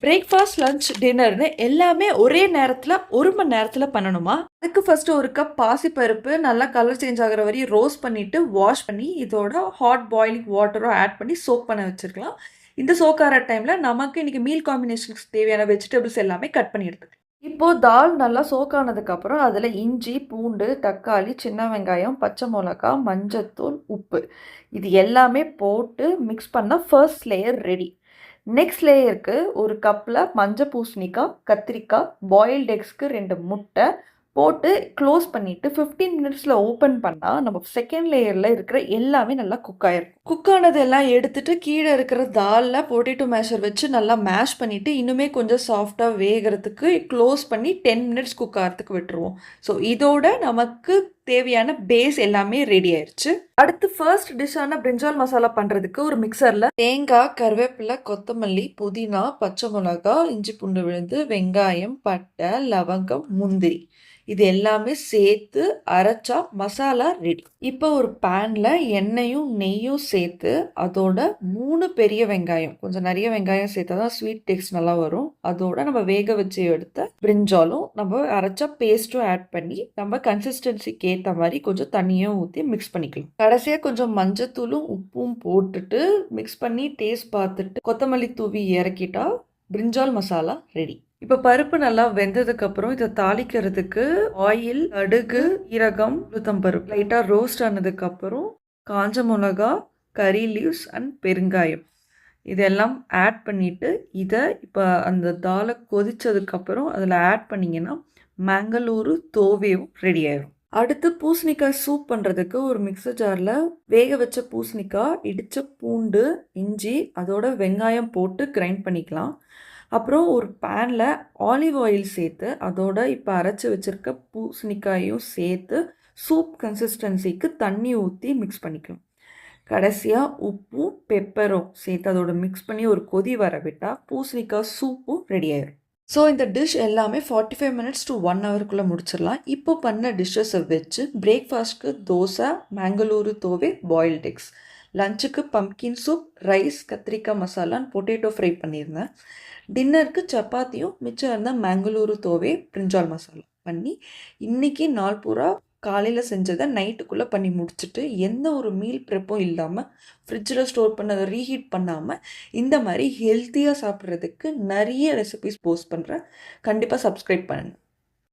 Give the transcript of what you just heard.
Breakfast, lunch, டின்னர்னு எல்லாமே ஒரே நேரத்தில் 1 மணி நேரத்தில் பண்ணணுமா? அதுக்கு ஃபஸ்ட்டு ஒரு கப் பாசிப்பருப்பு நல்லா கலர் சேஞ்ச் ஆகிற வரையும் ரோஸ்ட் பண்ணிவிட்டு வாஷ் பண்ணி இதோட ஹாட் பாயிலிங் வாட்டரோ ஆட் பண்ணி சோக் பண்ண வச்சுருக்கலாம். இந்த சோக் ஆகிற டைமில் நமக்கு இன்றைக்கி மீல் காம்பினேஷனுக்கு தேவையான வெஜிடபிள்ஸ் எல்லாமே கட் பண்ணி எடுத்துக்கலாம். இப்போது தால் நல்லா சோக் ஆனதுக்கப்புறம் அதில் இஞ்சி, பூண்டு, தக்காளி, சின்ன வெங்காயம், பச்சை மிளகா, மஞ்சத்தூள், உப்பு இது எல்லாமே போட்டு மிக்ஸ் பண்ணால் ஃபர்ஸ்ட் லேயர் ரெடி. நெக்ஸ்ட் லேயருக்கு ஒரு கப்பில் மஞ்சள் பூசணிக்காய், கத்திரிக்காய், பாயில்டு எக்ஸ்க்கு 2 முட்டை போட்டு க்ளோஸ் பண்ணிவிட்டு 15 மினிட்ஸில் ஓப்பன் பண்ணால் நம்ம செகண்ட் லேயரில் இருக்கிற எல்லாமே நல்லா குக் ஆகிருக்கும். குக் ஆனதெல்லாம் எடுத்துகிட்டு கீழே இருக்கிற தாலில் பொட்டேட்டோ மேஷர் வச்சு நல்லா மேஷ் பண்ணிவிட்டு இன்னுமே கொஞ்சம் சாஃப்டாக வேகிறதுக்கு க்ளோஸ் பண்ணி 10 மினிட்ஸ் குக் ஆகிறதுக்கு விட்டுருவோம். ஸோ இதோட நமக்கு தேவையான பேஸ் எல்லாமே ரெடி ஆயிடுச்சு. அடுத்து ஃபர்ஸ்ட் டிஷ்ஷான பிரிஞ்சால் மசாலா பண்ணுறதுக்கு ஒரு மிக்சரில் தேங்காய், கருவேப்பிலை, கொத்தமல்லி, புதினா, பச்சை மிளகா, இஞ்சி பூண்டு விழுந்து, வெங்காயம், பட்டை, லவங்கம், முந்திரி இது எல்லாமே சேர்த்து அரைச்சா மசாலா ரெடி. இப்போ ஒரு பேனில் எண்ணெயும் நெய்யும் சேர்த்து அதோட 3 பெரிய வெங்காயம், கொஞ்சம் நிறைய வெங்காயம் சேர்த்தா தான் ஸ்வீட் டேஸ்ட் நல்லா வரும். அதோட நம்ம வேக வச்சு எடுத்த பிரிஞ்சாலும் நம்ம அரைச்சா பேஸ்ட்டும் ஆட் பண்ணி நம்ம கன்சிஸ்டன்சிக்கு ஏற்ற மாதிரி கொஞ்சம் தண்ணியும் ஊற்றி மிக்ஸ் பண்ணிக்கலாம். கடைசியாக கொஞ்சம் மஞ்சத்தூளும் உப்பும் போட்டுட்டு மிக்ஸ் பண்ணி டேஸ்ட் பார்த்துட்டு கொத்தமல்லி தூவி இறக்கிட்டா பிரிஞ்சால் மசாலா ரெடி. இப்போ பருப்பு நல்லா வெந்ததுக்கப்புறம் இதை தாளிக்கிறதுக்கு ஆயில், கடுகு, சீரகம், உளுத்தம்பருப்பு லைட்டாக ரோஸ்ட் ஆனதுக்கப்புறம் காஞ்ச மிளகா, கறி லீவ்ஸ் அண்ட் பெருங்காயம் இதெல்லாம் ஆட் பண்ணிவிட்டு இதை இப்போ அந்த தாலை கொதித்ததுக்கப்புறம் அதில் ஆட் பண்ணிங்கன்னா மேங்களூரு தோவையும் ரெடி ஆயிடும். அடுத்து பூசணிக்காய் சூப் பண்ணுறதுக்கு ஒரு மிக்சர் ஜாரில் வேக வச்ச பூசணிக்காய், இடித்த பூண்டு, இஞ்சி அதோட வெங்காயம் போட்டு கிரைண்ட் பண்ணிக்கலாம். அப்புறம் ஒரு பேனில் ஆலிவ் ஆயில் சேர்த்து அதோட இப்போ அரைச்சி வச்சுருக்க பூசணிக்காயும் சேர்த்து சூப் கன்சிஸ்டன்சிக்கு தண்ணி ஊற்றி மிக்ஸ் பண்ணிக்கலாம். கடைசியாக உப்பும் பெப்பரும் சேர்த்து அதோட மிக்ஸ் பண்ணி ஒரு கொதி வர விட்டால் பூசணிக்காய் சூப்பும் ரெடி ஆயிடும். ஸோ இந்த டிஷ் எல்லாமே 45 மினிட்ஸ் டு 1 ஹவருக்குள்ளே முடிச்சிடலாம். இப்போ பண்ண டிஷ்ஷஸை வச்சு பிரேக்ஃபாஸ்ட்க்கு தோசை, மேங்களூரு தோவை, பாயில்டு எக்ஸ், லஞ்சுக்கு பம்கின் சூப், ரைஸ், கத்திரிக்காய் மசாலான்னு பொட்டேட்டோ ஃப்ரை பண்ணியிருந்தேன். டின்னருக்கு சப்பாத்தியும் மிச்சம் இருந்தால் மேங்களூரு தோவை, பிரிஞ்சால் மசாலா பண்ணி இன்றைக்கி நாள் பூரா காலையில் செஞ்சதை நைட்டுக்குள்ளே பண்ணி முடிச்சுட்டு எந்த ஒரு மீல் ப்ரெப்பும் இல்லாமல் ஃப்ரிட்ஜில் ஸ்டோர் பண்ணதை ரீஹீட் பண்ணாமல் இந்த மாதிரி ஹெல்த்தியாக சாப்பிட்றதுக்கு நிறைய ரெசிபிஸ் போஸ்ட் பண்ணுறேன். கண்டிப்பாக சப்ஸ்கிரைப் பண்ணுங்கள்.